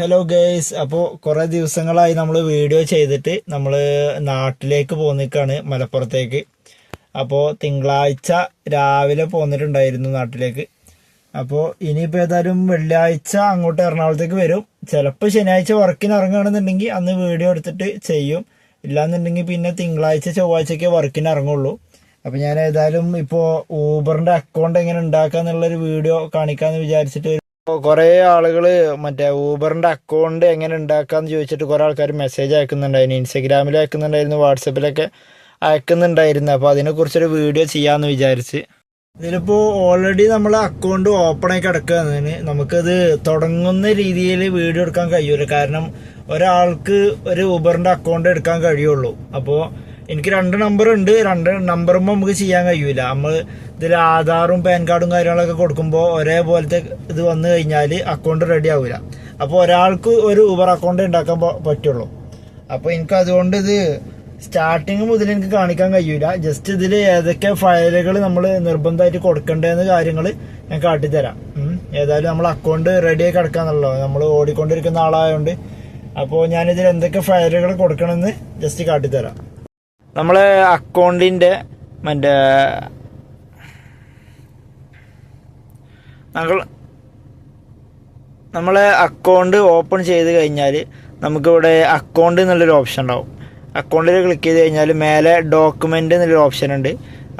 Hello guys, അപ്പോൾ കുറേ ദിവസങ്ങളായി നമ്മൾ വീഡിയോ ചെയ്തിട്ട് നമ്മൾ നാട്ടിലേക്ക് പോന്നിക്കാണ്, മലപ്പുറത്തേക്ക്. അപ്പോൾ തിങ്കളാഴ്ച രാവിലെ പോന്നിട്ടുണ്ടായിരുന്നു നാട്ടിലേക്ക്. അപ്പോൾ ഇനിയിപ്പോൾ ഏതായാലും വെള്ളിയാഴ്ച അങ്ങോട്ട് എറണാകുളത്തേക്ക് വരും. ചിലപ്പോൾ ശനിയാഴ്ച വർക്കിന് ഇറങ്ങുകയാണെന്നുണ്ടെങ്കിൽ അന്ന് വീഡിയോ എടുത്തിട്ട് ചെയ്യും. ഇല്ലാന്നുണ്ടെങ്കിൽ പിന്നെ തിങ്കളാഴ്ച ചൊവ്വാഴ്ചയ്ക്ക് വർക്കിന് ഇറങ്ങുള്ളൂ. അപ്പോൾ ഞാൻ ഏതായാലും ഇപ്പോൾ ഊബറിൻ്റെ അക്കൗണ്ട് എങ്ങനെ ഉണ്ടാക്കുക എന്നുള്ളൊരു വീഡിയോ കാണിക്കാമെന്ന് വിചാരിച്ചിട്ട് കുറെ ആളുകള് മറ്റേ ഊബറിന്റെ അക്കൗണ്ട് എങ്ങനെ ഉണ്ടാക്കാന്ന് ചോദിച്ചിട്ട് കുറെ ആൾക്കാർ മെസ്സേജ് അയക്കുന്നുണ്ടായിരുന്നു. ഇൻസ്റ്റഗ്രാമിൽ അയക്കുന്നുണ്ടായിരുന്നു, വാട്സപ്പിലൊക്കെ അയക്കുന്നുണ്ടായിരുന്നു. അപ്പോൾ അതിനെക്കുറിച്ചൊരു വീഡിയോ ചെയ്യാമെന്ന് വിചാരിച്ച്. ഇതിലിപ്പോൾ ഓൾറെഡി നമ്മൾ അക്കൗണ്ട് ഓപ്പൺ ആയി കിടക്കുകയെന്നതിന് നമുക്കത് തുടങ്ങുന്ന രീതിയിൽ വീഡിയോ എടുക്കാൻ കഴിയൂല. കാരണം ഒരാൾക്ക് ഒരു ഊബറിന്റെ അക്കൗണ്ട് എടുക്കാൻ കഴിയുള്ളൂ. അപ്പോൾ എനിക്ക് 2 നമ്പർ ഉണ്ട്. 2 നമ്പറുമ്പോൾ നമുക്ക് ചെയ്യാൻ കഴിയൂല. നമ്മൾ ഇതിൽ ആധാറും പാൻ കാർഡും കാര്യങ്ങളൊക്കെ കൊടുക്കുമ്പോൾ ഒരേപോലത്തെ ഇത് വന്നു കഴിഞ്ഞാൽ അക്കൗണ്ട് റെഡി ആവില്ല. അപ്പോൾ ഒരാൾക്ക് ഒരു ഊബർ അക്കൗണ്ട് ഉണ്ടാക്കാൻ പറ്റുള്ളൂ. അപ്പോൾ എനിക്ക് അതുകൊണ്ട് ഇത് സ്റ്റാർട്ടിങ് മുതൽ എനിക്ക് കാണിക്കാൻ കഴിയൂല. ജസ്റ്റ് ഇതിൽ ഏതൊക്കെ ഫയലുകൾ നമ്മൾ നിർബന്ധമായിട്ട് കൊടുക്കേണ്ടതെന്ന് കാര്യങ്ങൾ ഞാൻ കാട്ടിത്തരാം. ഏതായാലും നമ്മൾ അക്കൗണ്ട് റെഡിയായി കിടക്കാന്നുള്ളൂ, നമ്മൾ ഓടിക്കൊണ്ടിരിക്കുന്ന ആളായതുകൊണ്ട്. അപ്പോൾ ഞാനിതിൽ എന്തൊക്കെ ഫയലുകൾ കൊടുക്കണമെന്ന് ജസ്റ്റ് കാട്ടിത്തരാം. നമ്മളെ അക്കൗണ്ടിൻ്റെ മറ്റേ നമ്മളെ അക്കൗണ്ട് ഓപ്പൺ ചെയ്ത് കഴിഞ്ഞാൽ നമുക്കിവിടെ അക്കൗണ്ട് എന്നുള്ളൊരു ഓപ്ഷൻ ഉണ്ടാവും. അക്കൗണ്ടിൽ ക്ലിക്ക് ചെയ്ത് കഴിഞ്ഞാൽ മേലെ ഡോക്യുമെൻ്റ് എന്നുള്ളൊരു ഓപ്ഷൻ ഉണ്ട്.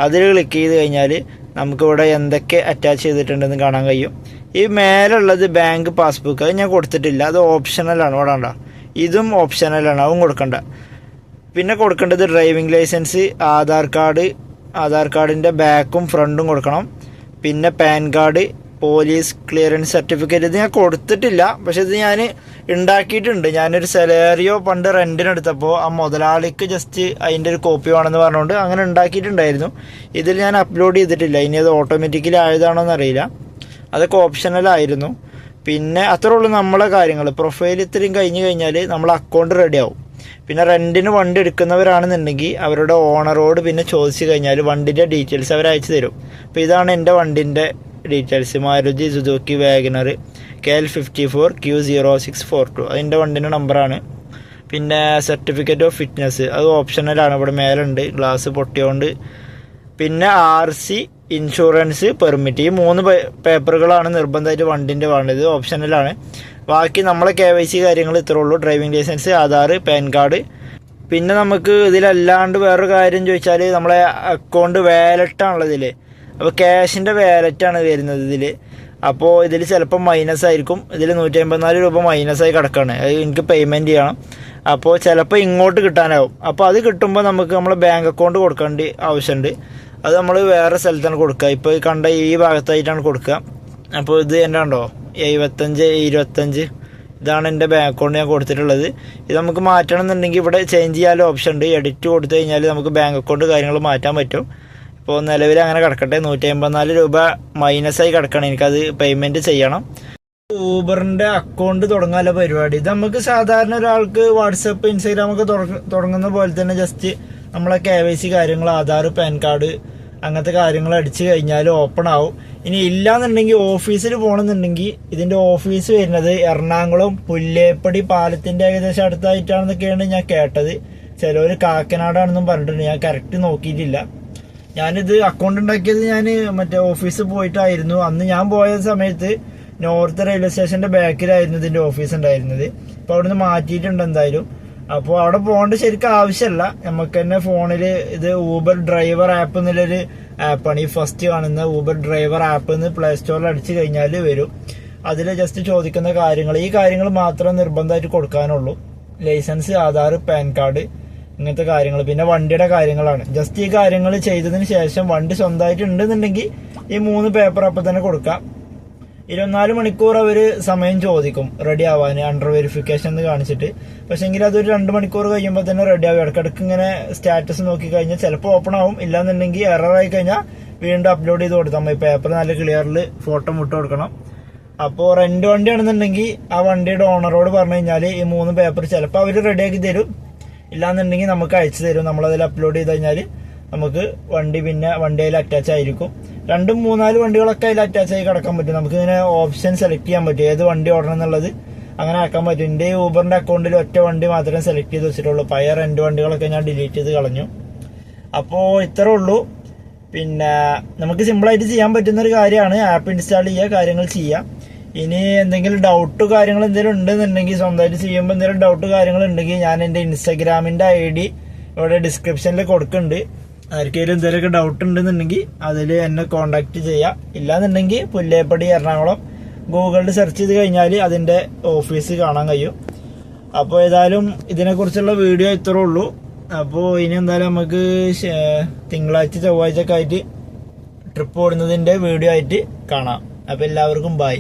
അതിൽ ക്ലിക്ക് ചെയ്ത് കഴിഞ്ഞാൽ നമുക്കിവിടെ എന്തൊക്കെ അറ്റാച്ച് ചെയ്തിട്ടുണ്ടെന്ന് കാണാൻ കഴിയും. ഈ മേലുള്ളത് ബാങ്ക് പാസ്ബുക്ക്, അത് ഞാൻ കൊടുത്തിട്ടില്ല, അത് ഓപ്ഷണലാണ്. വേണ്ട, ഇതും ഓപ്ഷണലാണ്, അതും കൊടുക്കണ്ട. പിന്നെ കൊടുക്കേണ്ടത് ഡ്രൈവിംഗ് ലൈസൻസ്, ആധാർ കാർഡിൻ്റെ ബാക്കും ഫ്രണ്ടും കൊടുക്കണം. പിന്നെ pan card, police clearance certificate. ഇത് ഞാൻ കൊടുത്തിട്ടില്ല, പക്ഷെ ഇത് ഞാൻ ഉണ്ടാക്കിയിട്ടുണ്ട്. ഞാനൊരു സെലേറിയോ പണ്ട് റെൻറ്റിനെടുത്തപ്പോൾ ആ മുതലാളിക്ക് ജസ്റ്റ് അതിൻ്റെ ഒരു കോപ്പി വേണമെന്ന് പറഞ്ഞുകൊണ്ട് അങ്ങനെ ഉണ്ടാക്കിയിട്ടുണ്ടായിരുന്നു. ഇതിൽ ഞാൻ അപ്ലോഡ് ചെയ്തിട്ടില്ല. ഇനി അത് ഓട്ടോമാറ്റിക്കലി ആയതാണോ എന്നറിയില്ല. അതൊക്കെ ഓപ്ഷണലായിരുന്നു. പിന്നെ അത്രേ ഉള്ളൂ നമ്മളെ കാര്യങ്ങൾ. പ്രൊഫൈൽ ഇത്രയും കഴിഞ്ഞ് കഴിഞ്ഞാൽ നമ്മൾ അക്കൗണ്ട് റെഡി ആവും. പിന്നെ റെൻറ്റിന് വണ്ടി എടുക്കുന്നവരാണെന്നുണ്ടെങ്കിൽ അവരുടെ ഓണറോട് പിന്നെ ചോദിച്ചു കഴിഞ്ഞാൽ വണ്ടിൻ്റെ ഡീറ്റെയിൽസ് അവർ അയച്ചു തരും. അപ്പോൾ ഇതാണ് എൻ്റെ വണ്ടിൻ്റെ details. Maruti Suzuki WagonR KL54 Q0642, അതിൻ്റെ വണ്ടിൻ്റെ നമ്പറാണ്. പിന്നെ സർട്ടിഫിക്കറ്റ് ഓഫ് ഫിറ്റ്നസ്, അത് ഓപ്ഷണലാണ്, ഇവിടെ മേലുണ്ട്, ഗ്ലാസ് പൊട്ടിയോണ്ട്. പിന്നെ RC, ഇൻഷുറൻസ്, പെർമിറ്റ്, ഈ 3 പേപ്പറുകളാണ് നിർബന്ധമായിട്ട് വണ്ടിൻ്റെ വേണ്ടത്. ഓപ്ഷണലാണ്. ബാക്കി നമ്മളെ KYC കാര്യങ്ങൾ ഇത്രേ ഉള്ളൂ. Driving licence, Aadhaar, PAN card. പിന്നെ നമുക്ക് ഇതിലല്ലാണ്ട് വേറൊരു കാര്യം ചോദിച്ചാൽ നമ്മളെ അക്കൗണ്ട് വാലറ്റാണുള്ളത് ഇതിൽ. അപ്പോൾ ക്യാഷിൻ്റെ വാലറ്റാണ് വരുന്നത് ഇതിൽ. അപ്പോൾ ഇതിൽ ചിലപ്പോൾ മൈനസ് ആയിരിക്കും. ഇതിൽ 154 രൂപ മൈനസായി കിടക്കുകയാണ്. അത് എനിക്ക് പേയ്മെൻറ്റ് ചെയ്യണം. അപ്പോൾ ചിലപ്പോൾ ഇങ്ങോട്ട് കിട്ടാനാവും. അപ്പോൾ അത് കിട്ടുമ്പോൾ നമുക്ക് നമ്മളെ ബാങ്ക് അക്കൗണ്ട് കൊടുക്കേണ്ട ആവശ്യമുണ്ട്. അത് നമ്മൾ വേറെ സ്ഥലത്താണ് കൊടുക്കുക. ഇപ്പോൾ കണ്ട ഈ ഭാഗത്തായിട്ടാണ് കൊടുക്കുക. അപ്പോൾ ഇത് എൻ്റെ ഉണ്ടോ 7525, ഇതാണ് എൻ്റെ ബാങ്ക് അക്കൗണ്ട് ഞാൻ കൊടുത്തിട്ടുള്ളത്. ഇത് നമുക്ക് മാറ്റണം എന്നുണ്ടെങ്കിൽ ഇവിടെ ചേഞ്ച് ചെയ്യാനുള്ള ഓപ്ഷൻ ഉണ്ട്. എഡിറ്റ് കൊടുത്തു കഴിഞ്ഞാൽ നമുക്ക് ബാങ്ക് അക്കൗണ്ട് കാര്യങ്ങൾ മാറ്റാൻ പറ്റും. ഇപ്പോൾ നിലവിൽ അങ്ങനെ കിടക്കട്ടെ. 154 രൂപ മൈനസായി കിടക്കണം. എനിക്കത് പേയ്മെൻറ്റ് ചെയ്യണം. ഊബറിൻ്റെ അക്കൗണ്ട് തുടങ്ങാനുള്ള പരിപാടി ഇത് നമുക്ക് സാധാരണ ഒരാൾക്ക് വാട്സപ്പ്, ഇൻസ്റ്റാഗ്രാം ഒക്കെ തുടങ്ങുന്ന പോലെ തന്നെ ജസ്റ്റ് നമ്മളെ KYC കാര്യങ്ങൾ, ആധാർ, പാൻ കാർഡ്, അങ്ങനത്തെ കാര്യങ്ങൾ അടിച്ചു കഴിഞ്ഞാൽ ഓപ്പൺ ആവും. ഇനി ഇല്ലാന്നുണ്ടെങ്കിൽ ഓഫീസിൽ പോകണമെന്നുണ്ടെങ്കിൽ ഇതിൻ്റെ ഓഫീസ് വരുന്നത് എറണാകുളം പുല്ലേപ്പടി പാലത്തിൻ്റെ ഏകദേശം അടുത്തായിട്ടാണെന്നൊക്കെയാണ് ഞാൻ കേട്ടത്. ചിലവർ കാക്കനാടാണെന്നും പറഞ്ഞിട്ടുണ്ട്. ഞാൻ കറക്റ്റ് നോക്കിയിട്ടില്ല. ഞാനിത് അക്കൗണ്ട് ഉണ്ടാക്കിയത് ഞാൻ മറ്റേ ഓഫീസിൽ പോയിട്ടായിരുന്നു. അന്ന് ഞാൻ പോയ സമയത്ത് നോർത്ത് റെയിൽവേ സ്റ്റേഷൻ്റെ ബാക്കിലായിരുന്നു ഇതിൻ്റെ ഓഫീസ് ഉണ്ടായിരുന്നത്. ഇപ്പോൾ അവിടെ നിന്ന് മാറ്റിയിട്ടുണ്ട് എന്തായാലും. അപ്പോൾ അവിടെ പോകേണ്ട ശരിക്കും ആവശ്യമില്ല. നമുക്ക് തന്നെ ഫോണിൽ ഇത് ഊബർ ഡ്രൈവർ ആപ്പ് എന്നുള്ളൊരു ആപ്പാണ്. ഈ ഫസ്റ്റ് കാണുന്ന ഊബർ ഡ്രൈവർ ആപ്പ് എന്ന് പ്ലേ സ്റ്റോറിൽ അടിച്ചു കഴിഞ്ഞാൽ വരും. അതിൽ ജസ്റ്റ് ചോദിക്കുന്ന കാര്യങ്ങൾ, ഈ കാര്യങ്ങൾ മാത്രം നിർബന്ധമായിട്ട് കൊടുക്കാനുള്ളൂ. ലൈസൻസ്, ആധാർ, പാൻ കാർഡ്, ഇങ്ങനത്തെ കാര്യങ്ങൾ. പിന്നെ വണ്ടിയുടെ കാര്യങ്ങളാണ്. ജസ്റ്റ് ഈ കാര്യങ്ങൾ ചെയ്തതിന് ശേഷം വണ്ടി സ്വന്തമായിട്ട് ഉണ്ടെന്നുണ്ടെങ്കിൽ ഈ 3 പേപ്പർ അപ്പം തന്നെ കൊടുക്കാം. 24 മണിക്കൂർ അവർ സമയം ചോദിക്കും റെഡി ആവാൻ, അണ്ടർ വെരിഫിക്കേഷൻ എന്ന് കാണിച്ചിട്ട്. പക്ഷെ എങ്കിൽ അതൊരു 2 മണിക്കൂർ കഴിയുമ്പോൾ തന്നെ റെഡി ആവും. ഇടയ്ക്കിടയ്ക്ക് ഇങ്ങനെ സ്റ്റാറ്റസ് നോക്കി കഴിഞ്ഞാൽ ചിലപ്പോൾ ഓപ്പൺ ആവും. ഇല്ലാന്നുണ്ടെങ്കിൽ എററായി കഴിഞ്ഞാൽ വീണ്ടും അപ്ലോഡ് ചെയ്ത് കൊടുത്താൽ മതി. പേപ്പർ നല്ല ക്ലിയറിൽ ഫോട്ടോ മുട്ട് കൊടുക്കണം. അപ്പോൾ റെന്റ് വണ്ടിയാണെന്നുണ്ടെങ്കിൽ ആ വണ്ടിയുടെ ഓണറോട് പറഞ്ഞു കഴിഞ്ഞാൽ ഈ 3 പേപ്പർ ചിലപ്പോൾ അവർ റെഡിയാക്കി തരും. ഇല്ലാന്നുണ്ടെങ്കിൽ നമുക്ക് അയച്ചു തരും. നമ്മളതിൽ അപ്ലോഡ് ചെയ്ത് കഴിഞ്ഞാൽ നമുക്ക് വണ്ടി പിന്നെ വണ്ടി അതിൽ അറ്റാച്ച് ആയിരിക്കും. 2-3-4 വണ്ടികളൊക്കെ അതിൽ അറ്റാച്ച് ആയി കിടക്കാൻ പറ്റും. നമുക്ക് ഇങ്ങനെ ഓപ്ഷൻ സെലക്ട് ചെയ്യാൻ പറ്റും ഏത് വണ്ടി ഓടണം എന്നുള്ളത്. അങ്ങനെ ആക്കാൻ പറ്റും. എൻ്റെ ഊബറിൻ്റെ അക്കൗണ്ടിൽ ഒറ്റ വണ്ടി മാത്രമേ സെലക്ട് ചെയ്ത് വെച്ചിട്ടുള്ളൂ. പഴയ റെന്റ് വണ്ടികളൊക്കെ ഞാൻ ഡിലീറ്റ് ചെയ്ത് കളഞ്ഞു. അപ്പോൾ ഇത്രേ ഉള്ളൂ. പിന്നെ നമുക്ക് സിമ്പിളായിട്ട് ചെയ്യാൻ പറ്റുന്നൊരു കാര്യമാണ്. ആപ്പ് ഇൻസ്റ്റാൾ ചെയ്യുക, കാര്യങ്ങൾ ചെയ്യാം. ഇനി എന്തെങ്കിലും ഡൗട്ട് കാര്യങ്ങൾ എന്തെങ്കിലും ഉണ്ടെന്നുണ്ടെങ്കിൽ, സ്വന്തമായിട്ട് ചെയ്യുമ്പോൾ എന്തെങ്കിലും ഡൗട്ട് കാര്യങ്ങൾ ഉണ്ടെങ്കിൽ ഞാൻ എൻ്റെ ഇൻസ്റ്റാഗ്രാമിൻ്റെ ID ഇവിടെ ഡിസ്ക്രിപ്ഷനിൽ കൊടുക്കുന്നുണ്ട്. ആർക്കെങ്കിലും എന്തെങ്കിലുമൊക്കെ ഡൗട്ട് ഉണ്ടെന്നുണ്ടെങ്കിൽ അതിൽ എന്നെ കോൺടാക്ട് ചെയ്യാം. ഇല്ലാന്നുണ്ടെങ്കിൽ പുല്ലേപ്പടി എറണാകുളം ഗൂഗിളിൽ സെർച്ച് ചെയ്ത് കഴിഞ്ഞാൽ അതിൻ്റെ ഓഫീസ് കാണാൻ കഴിയും. അപ്പോൾ ഏതായാലും ഇതിനെക്കുറിച്ചുള്ള വീഡിയോ ഇത്രേ ഉള്ളൂ. അപ്പോൾ ഇനി എന്തായാലും നമുക്ക് തിങ്കളാഴ്ച ചൊവ്വാഴ്ച ഒക്കെ ആയിട്ട് ട്രിപ്പ് ഓടുന്നതിൻ്റെ വീഡിയോ ആയിട്ട് കാണാം. അപ്പോൾ എല്ലാവർക്കും ബൈ.